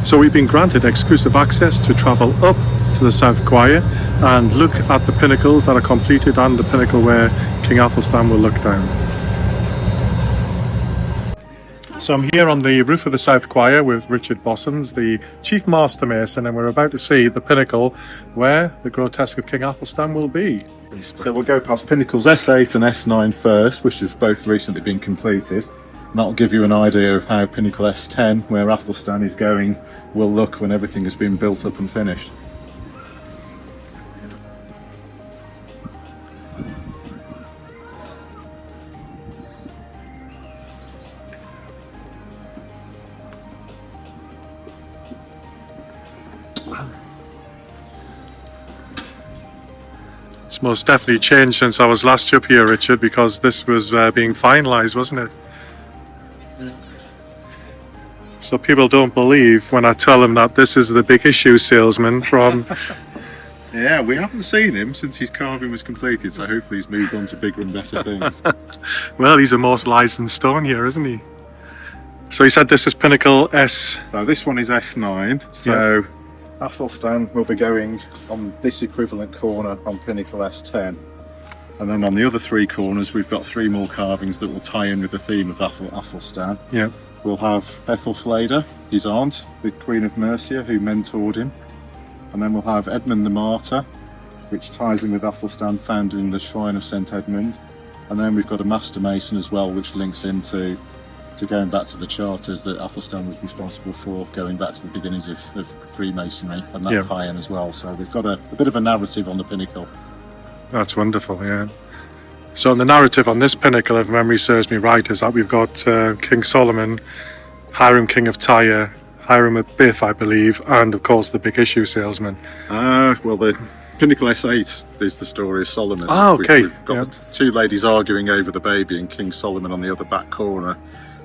So we've been granted exclusive access to travel up to the South Quire and look at the pinnacles that are completed and the pinnacle where King Athelstan will look down. So I'm here on the roof of the South Quire with Richard Bossons, the Chief Master Mason, and we're about to see the pinnacle where the grotesque of King Athelstan will be. So we'll go past pinnacles S8 and S9 first, which have both recently been completed. And that'll give you an idea of how pinnacle S10, where Athelstan is going, will look when everything has been built up and finished. It's most definitely changed since I was last up here, Richard, because this was being finalised, wasn't it? Yeah. So people don't believe when I tell them that this is the big issue salesman from... Yeah, we haven't seen him since his carving was completed, so hopefully he's moved on to bigger and better things. Well, he's immortalised in stone here, isn't he? So he said this is pinnacle S... So this one is S9, so... Yeah. Athelstan will be going on this equivalent corner on pinnacle S10, and then on the other three corners we've got three more carvings that will tie in with the theme of Athelstan. Yeah. We'll have Ethelfleda, his aunt, the Queen of Mercia, who mentored him, and then we'll have Edmund the Martyr, which ties in with Athelstan, founding the Shrine of St Edmund, and then we've got a Master Mason as well, which links into going back to the charters that Athelstan was responsible for, going back to the beginnings of Freemasonry and that tie-in as well. So we've got a bit of a narrative on the pinnacle. That's wonderful, yeah. So the narrative on this pinnacle, if memory serves me right, is that we've got King Solomon, Hiram King of Tyre, Hiram of Biff, I believe, and of course the big issue salesman. Well, the pinnacle S8 is the story of Solomon. Ah, okay. We've got the two ladies arguing over the baby and King Solomon on the other back corner.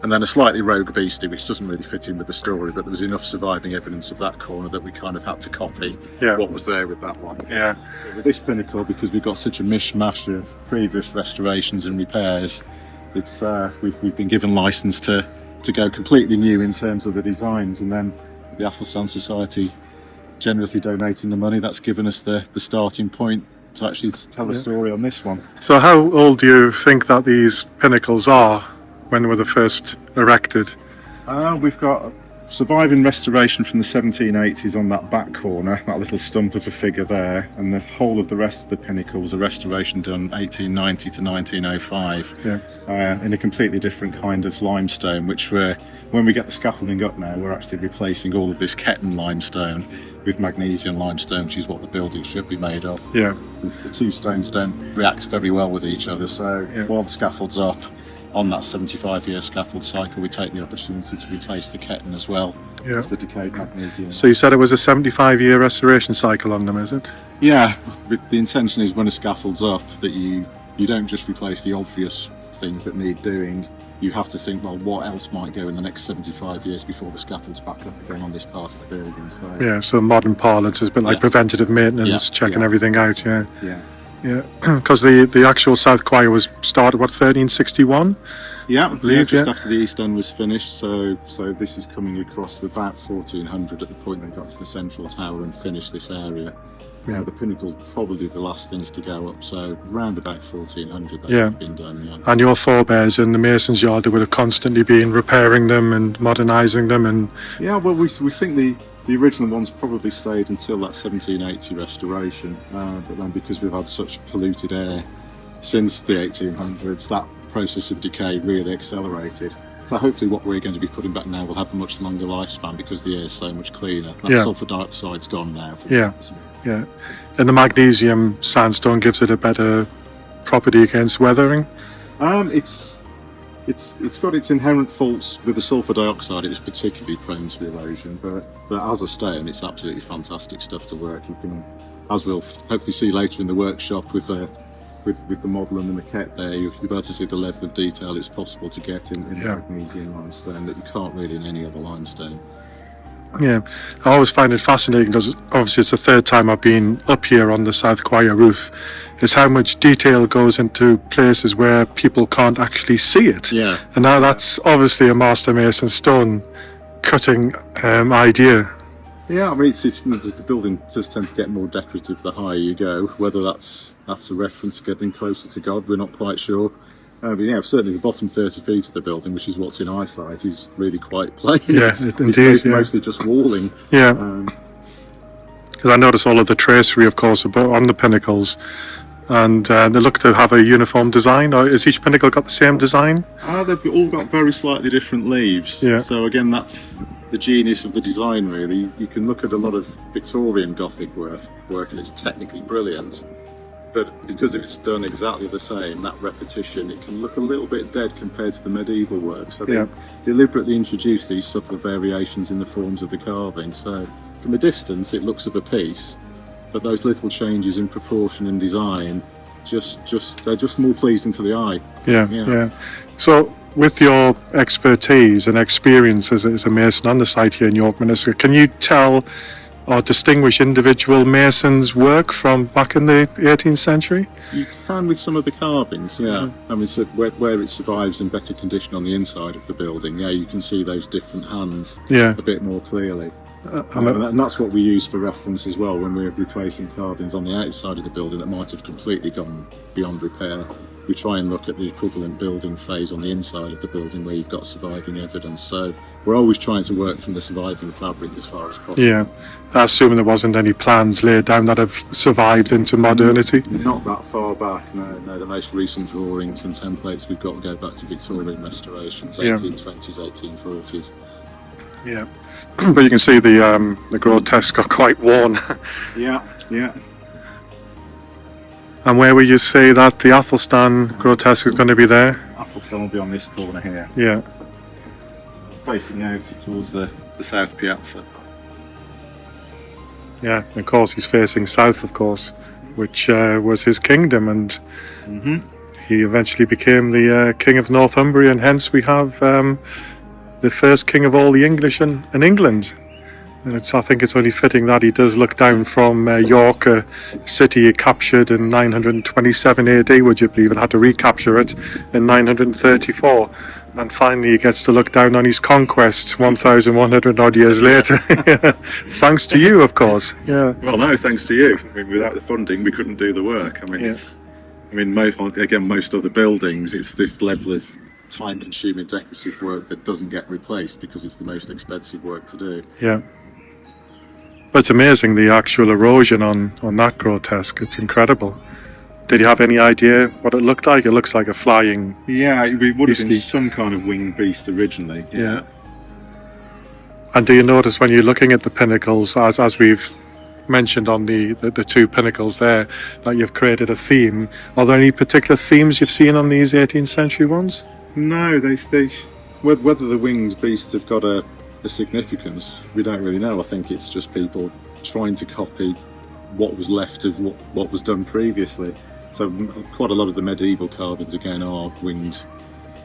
And then a slightly rogue beastie, which doesn't really fit in with the story, but there was enough surviving evidence of that corner that we kind of had to copy what was there with that one. Yeah. So with this pinnacle, because we've got such a mishmash of previous restorations and repairs, it's we've been given licence to go completely new in terms of the designs, and then the Athelstan Society generously donating the money, that's given us the starting point to actually tell the story on this one. So how old do you think that these pinnacles are? When were they first erected? We've got surviving restoration from the 1780s on that back corner, that little stump of a figure there, and the whole of the rest of the pinnacle was a restoration done 1890 to 1905 in a completely different kind of limestone, which when we get the scaffolding up now, we're actually replacing all of this Ketton limestone with magnesium limestone, which is what the building should be made of. Yeah. The two stones don't react very well with each other, so while the scaffold's up, on that 75-year scaffold cycle, we take the opportunity to replace the Ketton as well as the decayed magnesium. So you said it was a 75-year restoration cycle on them, is it? Yeah, the intention is when a scaffold's up that you don't just replace the obvious things that need doing. You have to think, well, what else might go in the next 75 years before the scaffold's back up again on this part of the building? So, so modern parlance is a bit like preventative maintenance, checking everything out. Yeah, because the actual South Quire was started, 1361? Yeah, just after the East End was finished, so this is coming across to about 1400 at the point they got to the central tower and finished this area. Yeah. The pinnacle probably the last things to go up, so around about 1400 that have been done. And your forebears in the mason's yard would have constantly been repairing them and modernising them, and well, we think the original ones probably stayed until that 1780 restoration, but then because we've had such polluted air since the 1800s, that process of decay really accelerated. So hopefully what we're going to be putting back now will have a much longer lifespan because the air is so much cleaner. That sulphur dioxide's gone now. Yeah. And the magnesium sandstone gives it a better property against weathering? It's got its inherent faults with the sulphur dioxide. It was particularly prone to erosion, but as a stone, it's absolutely fantastic stuff to work. You can, as we'll hopefully see later in the workshop with the model and the maquette there, you'll be able to see the level of detail it's possible to get in magnesium limestone that you can't really in any other limestone. Yeah, I always find it fascinating because obviously it's the third time I've been up here on the South Quire roof, is how much detail goes into places where people can't actually see it. Yeah. And now that's obviously a master mason stone cutting idea. Yeah, I mean, the building does tend to get more decorative the higher you go. Whether that's a reference to getting closer to God, we're not quite sure. But yeah, certainly the bottom 30 feet of the building, which is what's in eyesight, is really quite plain. Yeah, It's mostly just walling. Yeah. Because I notice all of the tracery, of course, on the pinnacles, and they look to have a uniform design. Or has each pinnacle got the same design? They've all got very slightly different leaves. Yeah. So again, that's the genius of the design, really. You can look at a lot of Victorian Gothic work and it's technically brilliant, but because it's done exactly the same, that repetition, it can look a little bit dead compared to the medieval work. So they deliberately introduce these subtle variations in the forms of the carving. So from a distance, it looks of a piece, but those little changes in proportion and design, they're just more pleasing to the eye. Yeah. So, with your expertise and experience as a mason on the site here in York Minster, can you tell or distinguish individual masons' work from back in the 18th century? You can with some of the carvings, yeah. I mean, so where it survives in better condition on the inside of the building, you can see those different hands a bit more clearly. And that's what we use for reference as well when we're replacing carvings on the outside of the building that might have completely gone beyond repair. We try and look at the equivalent building phase on the inside of the building where you've got surviving evidence. So we're always trying to work from the surviving fabric as far as possible. Yeah, assuming there wasn't any plans laid down that have survived into modernity. Not that far back, no. The most recent drawings and templates we've got go back to Victorian restorations, 1820s, 1840s. Yeah, but you can see the grotesque are quite worn. Yeah. And where would you say that the Athelstan grotesque is going to be there? Athelstan will be on this corner here. Yeah. Facing out towards the south piazza. Yeah, of course he's facing south, of course, which was his kingdom, and he eventually became the king of Northumbria, and hence we have the first king of all the English in England. And I think it's only fitting that he does look down from York, a city he captured in 927 AD, would you believe, and had to recapture it in 934. And finally he gets to look down on his conquest 1,100 odd years later. Thanks to you, of course. Yeah. Well, no, thanks to you. I mean, without the funding, we couldn't do the work. I mean, most other buildings, it's this level of time-consuming decorative work that doesn't get replaced because it's the most expensive work to do. Yeah. But it's amazing, the actual erosion on that grotesque. It's incredible. Did you have any idea what it looked like? It looks like a flying... Yeah, it would have been some kind of winged beast originally. Yeah. And do you notice when you're looking at the pinnacles, as we've mentioned on the two pinnacles there, that you've created a theme? Are there any particular themes you've seen on these 18th century ones? No, whether the winged beasts have got a significance, we don't really know. I think it's just people trying to copy what was left of what was done previously. So quite a lot of the medieval carvings again are winged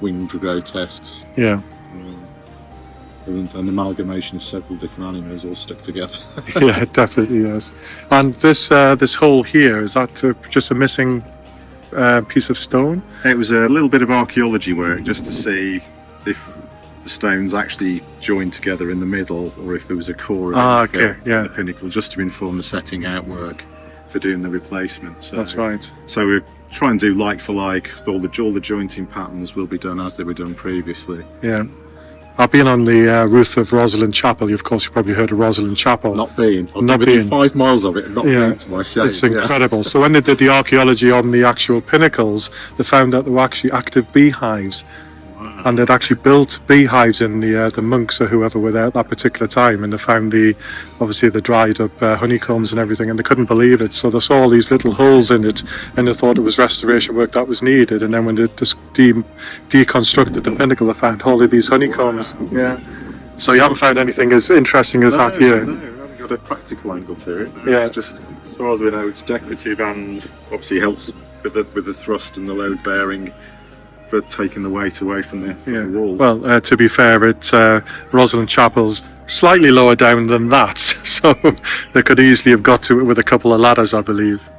grotesques. Yeah. An amalgamation of several different animals all stuck together. Yeah, it definitely is. And this hole here, is that just a missing piece of stone? It was a little bit of archaeology work just to see if the stones actually joined together in the middle or if there was a core of the pinnacle, just to inform the setting out work for doing the replacement. So, that's right. So we're trying to do like for like. All the jointing patterns will be done as they were done previously. Yeah. I've been on the roof of Rosalind Chapel. Of course, you've probably heard of Rosalind Chapel. Not been. I've been 5 miles of it and not been, to my shame. It's incredible. So when they did the archaeology on the actual pinnacles, they found out there were actually active beehives. And they'd actually built beehives in the monks or whoever were there at that particular time, and they found obviously the dried up honeycombs and everything, and they couldn't believe it. So they saw all these little holes in it, and they thought it was restoration work that was needed. And then when they deconstructed the pinnacle, they found all of these honeycombs. Yeah. So you haven't found anything as interesting as that here. No, we haven't got a practical angle to it. Yeah. It's just, as far as we know, it's decorative and obviously helps with the thrust and the load bearing for taking the weight away from the walls. Well, to be fair, Rosalind Chapel's slightly lower down than that, so they could easily have got to it with a couple of ladders, I believe.